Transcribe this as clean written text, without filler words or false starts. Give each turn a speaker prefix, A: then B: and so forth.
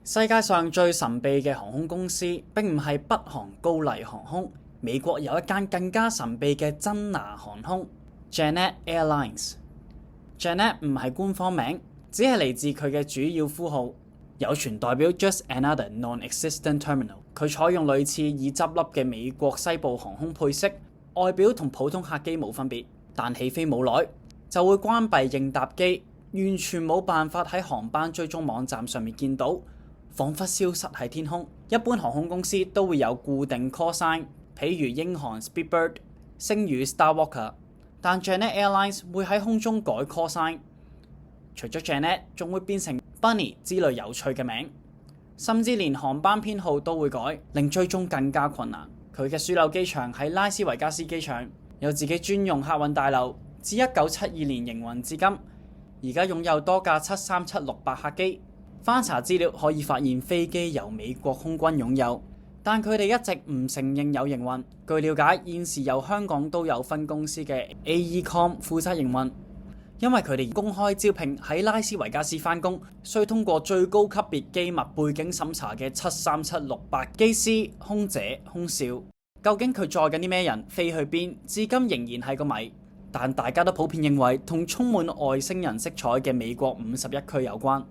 A: 世界上最神秘嘅航空公司並唔係北韓高麗航空，美國有一間更加神秘嘅真拿航空 Janet Airlines。Janet 唔係官方名，只係嚟自佢嘅主要呼號，有傳代表 Just Another Non-Existent Terminal。佢採用類似已執笠嘅美國西部航空配色，外表同普通客機冇分別，但起飛冇耐就會關閉應答機，完全冇辦法喺航班追蹤網站上面見到，彷彿消失喺天空。一般航空公司都會有固定 call sign， 譬如英航 Speedbird、星宇 Starwalker， 但 Janet Airlines 會喺空中改 call sign。除咗 Janet， 仲會變成 Bunny 之類有趣嘅名，甚至連航班編號都會改，令追蹤更加困難。佢嘅樞紐機場喺拉斯維加斯機場，有自己專用客運大樓，自1972年營運至今，而家擁有多架737-68客機。翻查資料可以發現飛機由美國空軍擁有，但佢哋一直唔承認有營運。據了解，現時由香港都有分公司嘅 AECOM 負責營運，因為佢哋公開招聘喺拉斯維加斯返工，需通過最高級別機密背景審查嘅737-68機師、空姐、空少。究竟佢載緊啲咩人，飛去邊，至今仍然係個謎。但大家都普遍認為同充滿外星人色彩嘅美國51區有關。